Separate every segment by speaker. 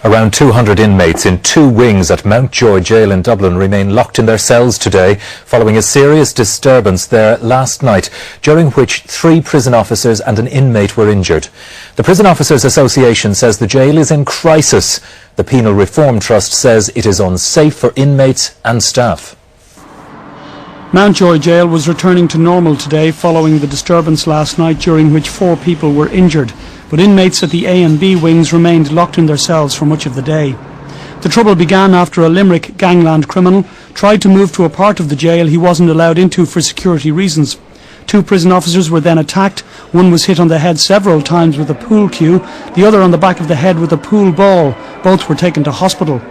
Speaker 1: Around 200 inmates in 2 wings at Mountjoy jail in Dublin remain locked in their cells today following a serious disturbance there last night, during which 3 prison officers and an inmate were injured. The Prison Officers Association says the jail is in crisis. The Penal Reform Trust says it is unsafe for inmates and staff.
Speaker 2: Mountjoy jail was returning to normal today following the disturbance last night, during which 4 people were injured, but inmates at the A and B wings remained locked in their cells for much of the day. The trouble began after a Limerick gangland criminal tried to move to a part of the jail he wasn't allowed into for security reasons. 2 prison officers were then attacked. One was hit on the head several times with a pool cue, the other on the back of the head with a pool ball. Both were taken to hospital.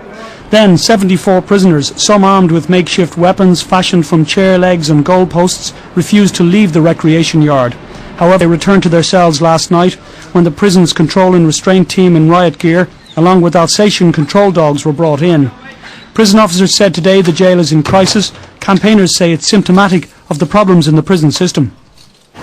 Speaker 2: Then 74 prisoners, some armed with makeshift weapons fashioned from chair legs and goalposts, refused to leave the recreation yard. However, they returned to their cells last night when the prison's control and restraint team in riot gear, along with Alsatian control dogs, were brought in. Prison officers said today the jail is in crisis. Campaigners say it's symptomatic of the problems in the prison system.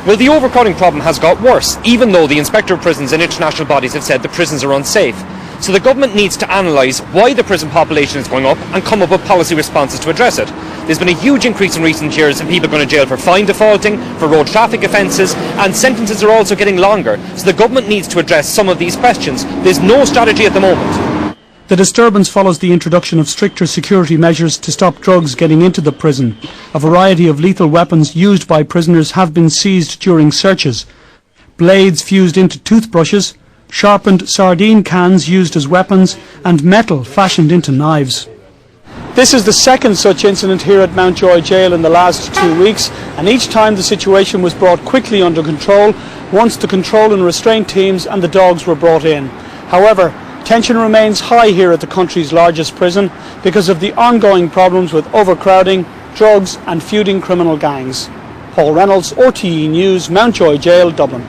Speaker 3: Well, the overcrowding problem has got worse, even though the Inspector of Prisons and international bodies have said the prisons are unsafe. So the government needs to analyse why the prison population is going up and come up with policy responses to address it. There's been a huge increase in recent years in people going to jail for fine defaulting, for road traffic offences, and sentences are also getting longer. So the government needs to address some of these questions. There's no strategy at the moment.
Speaker 2: The disturbance follows the introduction of stricter security measures to stop drugs getting into the prison. A variety of lethal weapons used by prisoners have been seized during searches. Blades fused into toothbrushes, sharpened sardine cans used as weapons, and metal fashioned into knives. This is the second such incident here at Mountjoy jail in the last 2 weeks, and each time the situation was brought quickly under control once the control and restraint teams and the dogs were brought in. However, tension remains high here at the country's largest prison because of the ongoing problems with overcrowding, drugs and feuding criminal gangs. Paul Reynolds, RTE News, Mountjoy Jail, Dublin.